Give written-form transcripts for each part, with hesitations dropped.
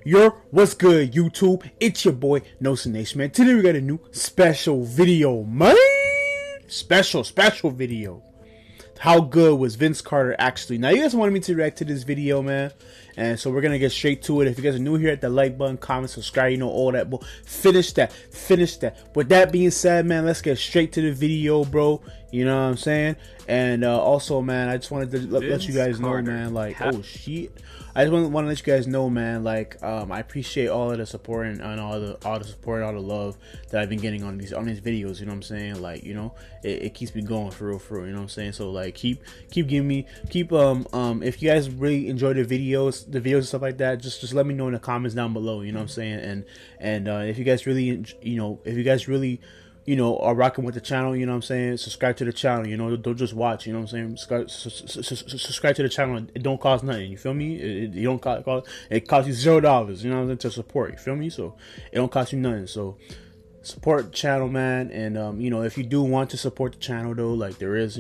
What's good, YouTube? It's your boy NosaaNation, man. Today we got a new special video, man. Special video. How good was Vince Carter actually? Now, you guys wanted me to react to this video, man, and so we're gonna get straight to it. If you guys are new here, hit the like button, comment, subscribe, you know, all that. But finish that. With that being said, man, let's get straight to the video, bro. You know what I'm saying? And also, man, I just wanted to let you guys know, man, like, oh shit, I just want to let you guys know, man, like, I appreciate all of the support and all the support and all the love that I've been getting on these videos. You know what I'm saying? Like, you know, it keeps me going for real. You know what I'm saying? So like, keep giving me, if you guys really enjoy the videos and stuff like that, just let me know in the comments down below. You know what I'm saying? And if you guys really, you know, are rocking with the channel, you know what I'm saying, subscribe to the channel, you know, don't just watch, you know what I'm saying, subscribe to the channel. It don't cost nothing, you feel me? It don't cost, it costs you $0, you know what I'm saying, to support, you feel me? So it don't cost you nothing. So support the channel, man. And you know, if you do want to support the channel though, like, there is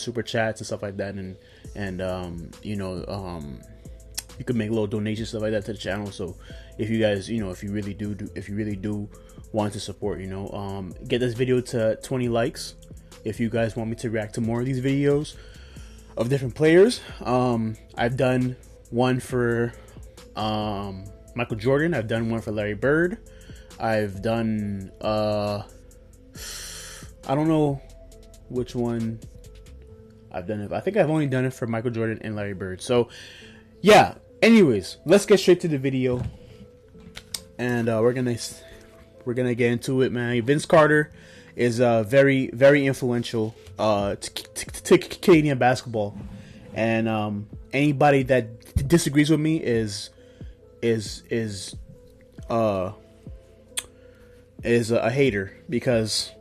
super chats and stuff like that, and you know, you can make little donations, stuff like that, to the channel. So if you guys, you know, if you really do want to support, you know, get this video to 20 likes if you guys want me to react to more of these videos of different players. I've done one for Michael Jordan. I've done one for Larry Bird. I've done I don't know which one I've done it. I think I've only done it for Michael Jordan and Larry Bird. So yeah, anyways, let's get straight to the video, and we're gonna get into it, man. Vince Carter is very influential to Canadian basketball, and anybody that disagrees with me is a hater, because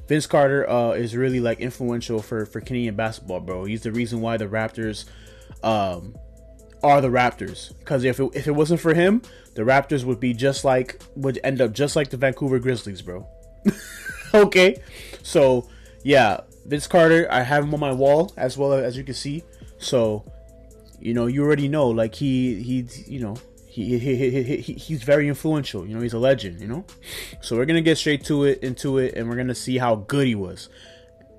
Vince Carter is really, like, influential for Canadian basketball, bro. He's the reason why the Raptors are the Raptors, because if it wasn't for him, the Raptors would end up just like the Vancouver Grizzlies, bro. Okay, so yeah, Vince Carter, I have him on my wall, as well as you can see. So, you know, you already know, like, he's very influential. You know, he's a legend. You know, so we're gonna get straight into it, and we're gonna see how good he was.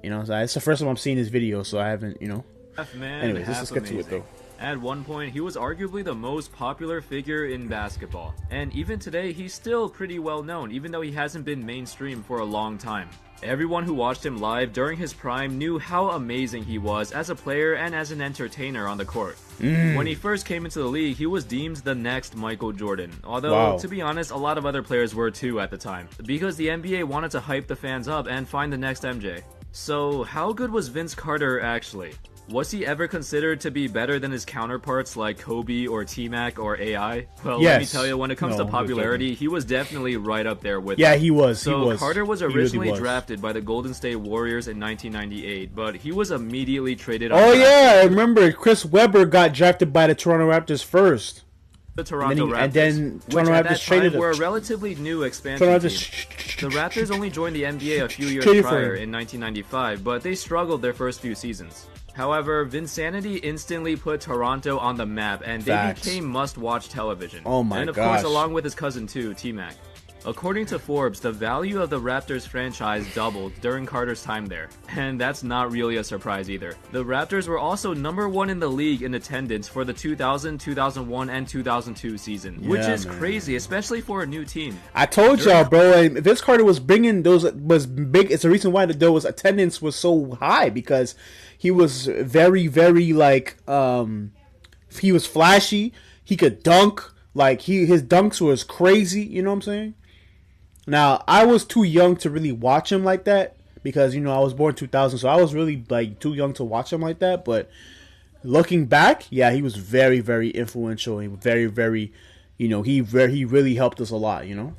You know, so it's the first time I'm seeing this video, so I haven't, you know. Anyways, let's get to it though. At one point, he was arguably the most popular figure in basketball. And even today, he's still pretty well known, even though he hasn't been mainstream for a long time. Everyone who watched him live during his prime knew how amazing he was as a player and as an entertainer on the court. When he first came into the league, he was deemed the next Michael Jordan. Although, to be honest, a lot of other players were too at the time, because the NBA wanted to hype the fans up and find the next MJ. So, how good was Vince Carter actually? Was he ever considered to be better than his counterparts like Kobe or T-Mac or AI? Well, yes. Let me tell you, when it comes to popularity, he was definitely right up there with them. them. He was. Carter was originally drafted by the Golden State Warriors in 1998, but he was immediately traded. Oh yeah, I remember Chris Webber got drafted by the Toronto Raptors first. The Toronto Raptors, and then Toronto Raptors traded were a relatively new expansion team. The Raptors only joined the NBA a few years prior in 1995, but they struggled their first few seasons. However, Vinsanity instantly put Toronto on the map, and they became must-watch television. Oh my gosh. And of course, along with his cousin too, T-Mac. According to Forbes, the value of the Raptors franchise doubled during Carter's time there, and that's not really a surprise either. The Raptors were also #1 in the league in attendance for the 2000, 2001, and 2002 season, which is crazy, especially for a new team. I told y'all, bro, Vince Carter was bringing was big. It's the reason why there was attendance was so high, because he was very, like, he was flashy. He could dunk. Like, his dunks was crazy. You know what I'm saying? Now, I was too young to really watch him like that, because, you know, I was born 2000, so I was really, like, too young to watch him like that. But looking back, yeah, he was very, very influential. He was very, you know, he really helped us a lot, you know?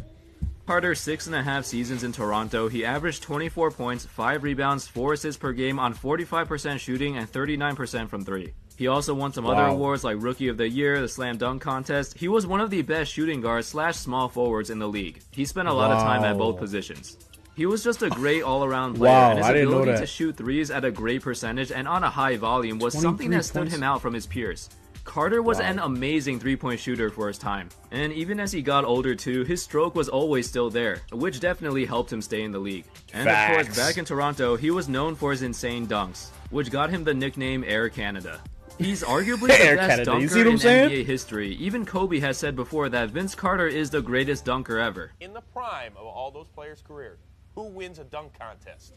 Carter's 6.5 seasons in Toronto, he averaged 24 points, 5 rebounds, 4 assists per game on 45% shooting and 39% from 3. He also won some other awards like Rookie of the Year, the Slam Dunk Contest. He was one of the best shooting guards / small forwards in the league. He spent a lot of time at both positions. He was just a great all-around player, and his ability to shoot threes at a great percentage and on a high volume was something that stood him out from his peers. Carter was an amazing three-point shooter for his time, and even as he got older too, his stroke was always still there, which definitely helped him stay in the league. And of course, back in Toronto, he was known for his insane dunks, which got him the nickname Air Canada. He's arguably the best dunker in NBA history. Even Kobe has said before that Vince Carter is the greatest dunker ever. In the prime of all those players' careers, who wins a dunk contest?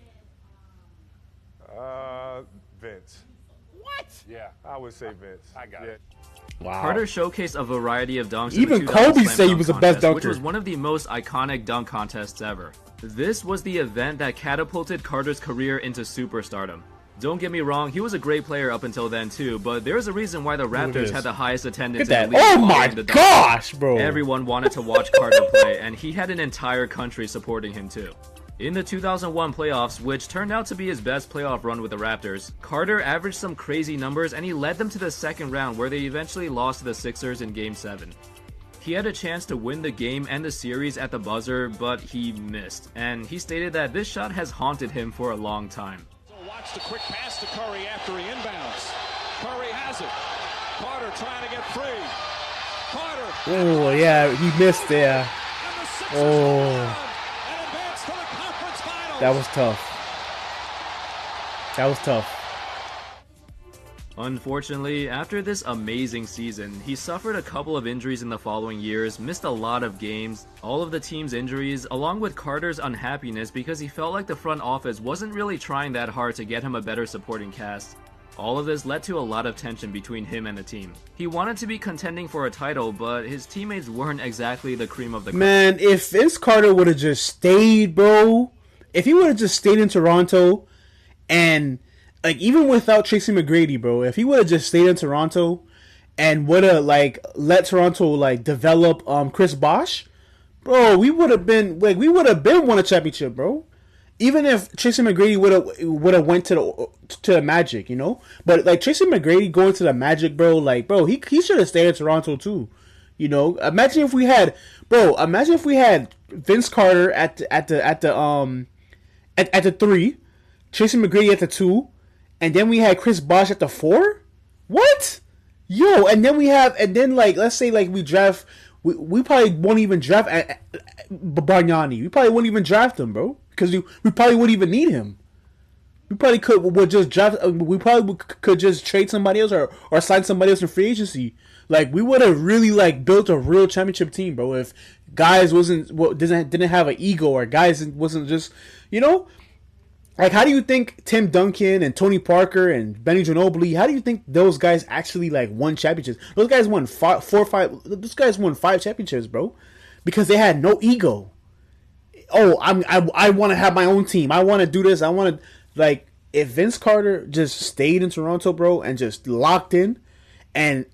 Vince. What? Yeah, I would say Vince. I got it. Wow. Carter showcased a variety of dunks. Even Kobe said he was the best dunker, which was one of the most iconic dunk contests ever. This was the event that catapulted Carter's career into superstardom. Don't get me wrong, he was a great player up until then too, but there's a reason why the Raptors had the highest attendance in the league. Oh my gosh, bro! Everyone wanted to watch Carter play, and he had an entire country supporting him too. In the 2001 playoffs, which turned out to be his best playoff run with the Raptors, Carter averaged some crazy numbers and he led them to the second round where they eventually lost to the Sixers in Game 7. He had a chance to win the game and the series at the buzzer, but he missed, and he stated that this shot has haunted him for a long time. So watch the quick pass to Curry after he inbounds. Curry has it. Carter trying to get free. Carter. Oh, yeah, he missed there. Oh. That was tough. That was tough. Unfortunately, after this amazing season, he suffered a couple of injuries in the following years, missed a lot of games, all of the team's injuries, along with Carter's unhappiness because he felt like the front office wasn't really trying that hard to get him a better supporting cast. All of this led to a lot of tension between him and the team. He wanted to be contending for a title, but his teammates weren't exactly the cream of the crop. Man, if Vince Carter would have just stayed, bro, if he would have just stayed in Toronto, and like even without Tracy McGrady, bro, if he would have just stayed in Toronto and would have like let Toronto like develop Chris Bosh, bro, we would have been won a championship, bro. Even if Tracy McGrady would have went to the Magic, you know, but like Tracy McGrady going to the Magic, bro, like bro, he should have stayed in Toronto too, you know. Imagine if we had Vince Carter at the 3, Tracy McGrady at the 2, and then we had Chris Bosh at the 4. What? Yo, and then like let's say like we draft, we probably won't even draft Bargnani. We probably wouldn't even draft him, bro, because we probably wouldn't even need him. We probably could just draft. We probably could just trade somebody else or sign somebody else in free agency. Like we would have really like built a real championship team, bro. If guys didn't have an ego, or guys wasn't just, you know, like how do you think Tim Duncan and Tony Parker and Benny Ginobili? How do you think those guys actually like won championships? Those guys won 5 championships, bro, because they had no ego. Oh, I want to have my own team. I want to do this. I want to like if Vince Carter just stayed in Toronto, bro, and just locked in. And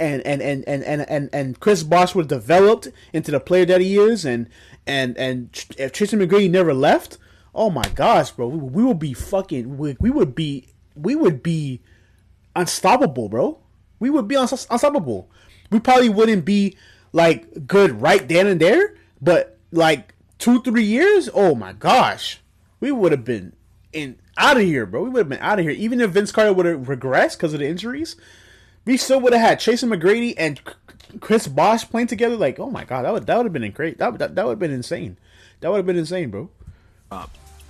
Chris Bosh would have developed into the player that he is, and if Tracy McGrady never left, oh my gosh, bro, we would be unstoppable, bro. We would be unstoppable. We probably wouldn't be like good right then and there, but like 2-3 years, oh my gosh, we would have been out of here, bro. We would have been out of here. Even if Vince Carter would have regressed because of the injuries, we still would have had Tracy McGrady and Chris Bosh playing together. Like, oh my god, that would have been great. That would have been insane. That would have been insane, bro.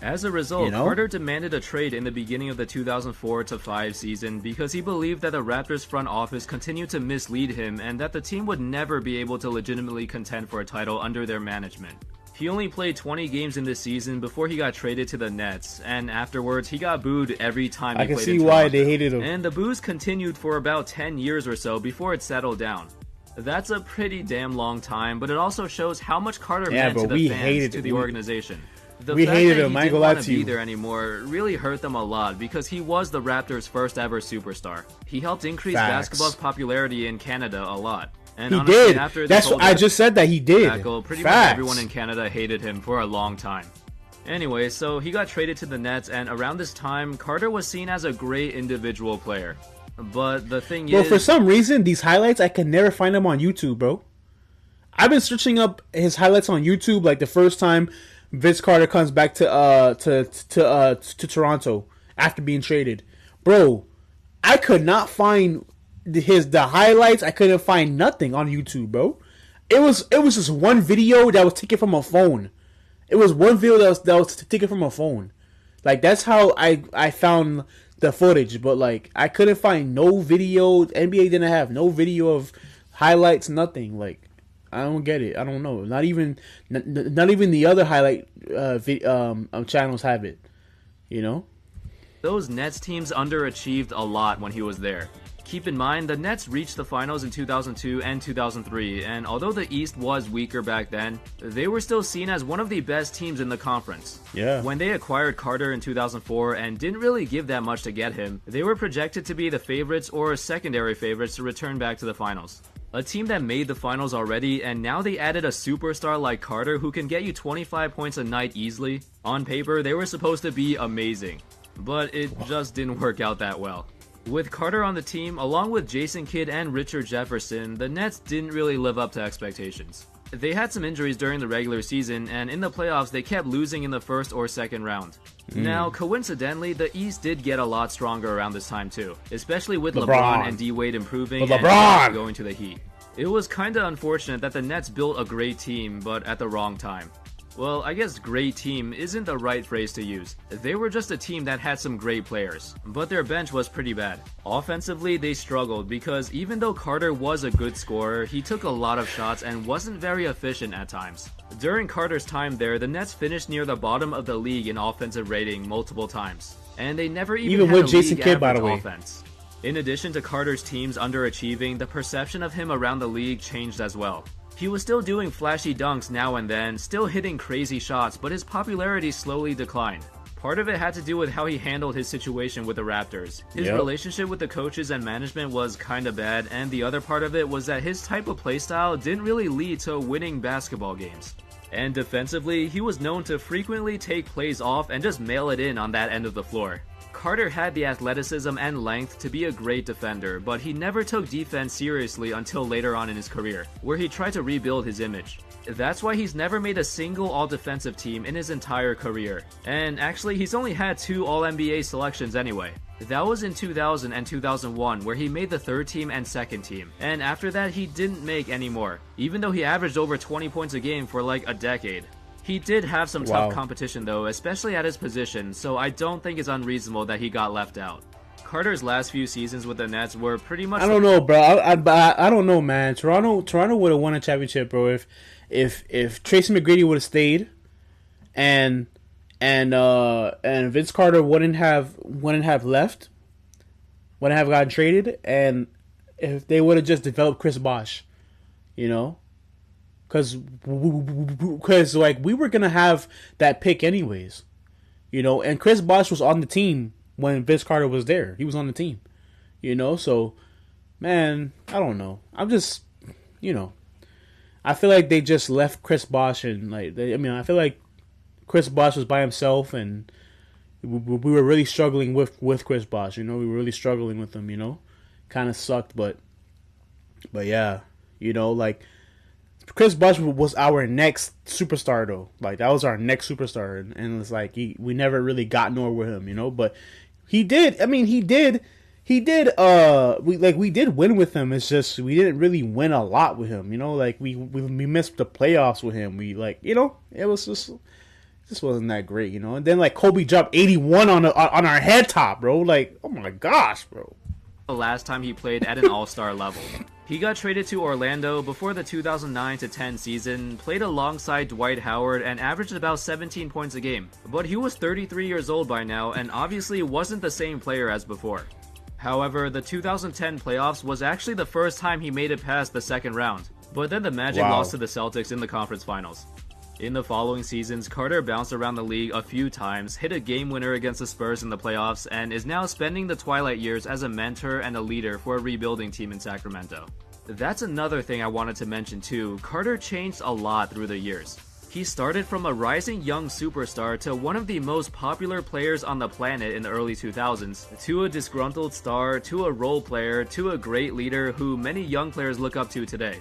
As a result, you know? Carter demanded a trade in the beginning of the 2004-05 season because he believed that the Raptors front office continued to mislead him and that the team would never be able to legitimately contend for a title under their management. He only played 20 games in this season before he got traded to the Nets, and afterwards he got booed every time he played in Toronto. I can see why they hated him. And the boos continued for about 10 years or so before it settled down. That's a pretty damn long time, but it also shows how much Carter meant to the fans, to the organization. The fact hated that him. he I ain't didn't gonna lie want to to be you. there anymore really hurt them a lot because he was the Raptors' first ever superstar. He helped increase basketball's popularity in Canada a lot. And he honestly, did. After That's what I just said that he did. Pretty much everyone in Canada hated him for a long time. Anyway, so he got traded to the Nets, and around this time, Carter was seen as a great individual player. But the thing is... Bro, for some reason, these highlights, I can never find them on YouTube, bro. I've been searching up his highlights on YouTube, like the first time Vince Carter comes back to Toronto after being traded. Bro, I could not find the highlights, I couldn't find nothing on YouTube, bro. It was just one video that was taken from a phone. It was one video that was taken from a phone. Like, that's how I found the footage, but like I couldn't find no video. NBA didn't have no video of highlights, nothing. Like, I don't get it. I don't know. Not even the other highlight channels have it. You know? Those Nets teams underachieved a lot when he was there. Keep in mind, the Nets reached the finals in 2002 and 2003, and although the East was weaker back then, they were still seen as one of the best teams in the conference. Yeah. When they acquired Carter in 2004 and didn't really give that much to get him, they were projected to be the favorites or secondary favorites to return back to the finals. A team that made the finals already, and now they added a superstar like Carter who can get you 25 points a night easily. On paper, they were supposed to be amazing, but it just didn't work out that well. With Carter on the team, along with Jason Kidd and Richard Jefferson, the Nets didn't really live up to expectations. They had some injuries during the regular season, and in the playoffs they kept losing in the first or second round. Now, coincidentally, the East did get a lot stronger around this time too, especially with LeBron and D-Wade improving and going to the Heat. It was kinda unfortunate that the Nets built a great team, but at the wrong time. Well, I guess great team isn't the right phrase to use. They were just a team that had some great players, but their bench was pretty bad. Offensively, they struggled because even though Carter was a good scorer, he took a lot of shots and wasn't very efficient at times. During Carter's time there, the Nets finished near the bottom of the league in offensive rating multiple times, and they never even had with a Jason league Kidd, by the average way. offense. In addition to Carter's teams underachieving, the perception of him around the league changed as well. He was still doing flashy dunks now and then, still hitting crazy shots, but his popularity slowly declined. Part of it had to do with how he handled his situation with the Raptors. His relationship with the coaches and management was kinda bad, and the other part of it was that his type of playstyle didn't really lead to winning basketball games. And defensively, he was known to frequently take plays off and just mail it in on that end of the floor. Carter had the athleticism and length to be a great defender, but he never took defense seriously until later on in his career, where he tried to rebuild his image. That's why he's never made a single all-defensive team in his entire career. And actually, he's only had 2 All-NBA selections anyway. That was in 2000 and 2001, where he made the 3rd team and 2nd team. And after that, he didn't make any more, even though he averaged over 20 points a game for like a decade. He did have some tough competition though, especially at his position, so I don't think it's unreasonable that he got left out. Carter's last few seasons with the Nets were pretty much... I don't know, bro. I don't know, man. Toronto would have won a championship, bro, if Tracy McGrady would have stayed, and Vince Carter wouldn't have left, wouldn't have gotten traded, and if they would have just developed Chris Bosh, you know. Because like, we were going to have that pick anyways, you know, and Chris Bosh was on the team when Vince Carter was there. He was on the team, you know, so, man, I don't know. I'm just, you know, I feel like they just left Chris Bosh and, like, I feel like Chris Bosh was by himself and we were really struggling with Chris Bosh, you know, we were really struggling with him, you know, kind of sucked, but yeah, you know, like, Chris Bosh was our next superstar, though. Like, that was our next superstar, and it's like we never really got nowhere with him, you know. But he did. I mean, he did. We did win with him. It's just we didn't really win a lot with him, you know. Like we missed the playoffs with him. We you know, it was just wasn't that great, you know. And then like Kobe dropped 81 on our head top, bro. Like, oh my gosh, bro. The last time he played at an all-star level. He got traded to Orlando before the 2009-10 season, played alongside Dwight Howard, and averaged about 17 points a game. But he was 33 years old by now, and obviously wasn't the same player as before. However, the 2010 playoffs was actually the first time he made it past the second round. But then the Magic lost to the Celtics in the conference finals. In the following seasons, Carter bounced around the league a few times, hit a game winner against the Spurs in the playoffs, and is now spending the twilight years as a mentor and a leader for a rebuilding team in Sacramento. That's another thing I wanted to mention too. Carter changed a lot through the years. He started from a rising young superstar to one of the most popular players on the planet in the early 2000s, to a disgruntled star, to a role player, to a great leader who many young players look up to today.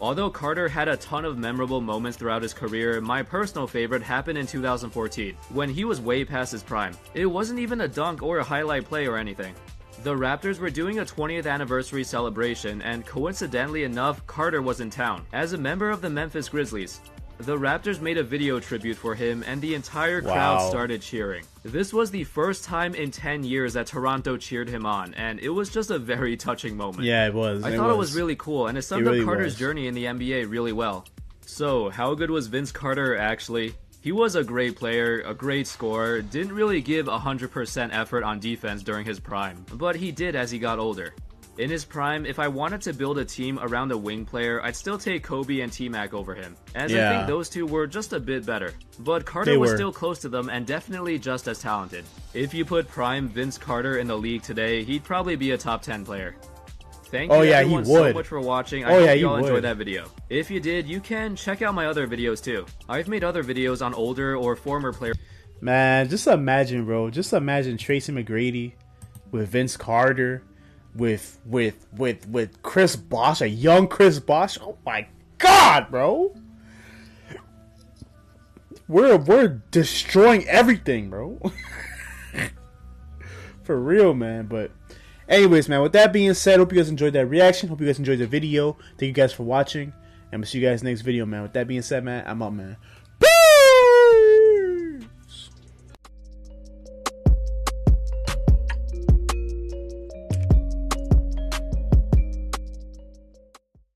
Although Carter had a ton of memorable moments throughout his career, my personal favorite happened in 2014, when he was way past his prime. It wasn't even a dunk or a highlight play or anything. The Raptors were doing a 20th anniversary celebration, and coincidentally enough, Carter was in town. As a member of the Memphis Grizzlies, the Raptors made a video tribute for him, and the entire crowd started cheering. This was the first time in 10 years that Toronto cheered him on, and it was just a very touching moment. Yeah, it was. I thought it was really cool, and it summed really up Carter's was. journey in the NBA really well. So, how good was Vince Carter actually? He was a great player, a great scorer, didn't really give 100% effort on defense during his prime, but he did as he got older. In his prime, if I wanted to build a team around a wing player, I'd still take Kobe and T-Mac over him, as I think those two were just a bit better. But Carter was still close to them and definitely just as talented. If you put prime Vince Carter in the league today, he'd probably be a top 10 player. Thank you everyone so much for watching. I hope you all enjoyed that video. If you did, you can check out my other videos too. I've made other videos on older or former players. Man, just imagine, bro. Just imagine Tracy McGrady with Vince Carter, with Chris Bosh, a young Chris Bosh. Oh my God, bro. We're destroying everything, bro. For real, man. But anyways, man, with that being said, hope you guys enjoyed that reaction. Hope you guys enjoyed the video. Thank you guys for watching. And we'll see you guys next video, man. With that being said, man, I'm out, man.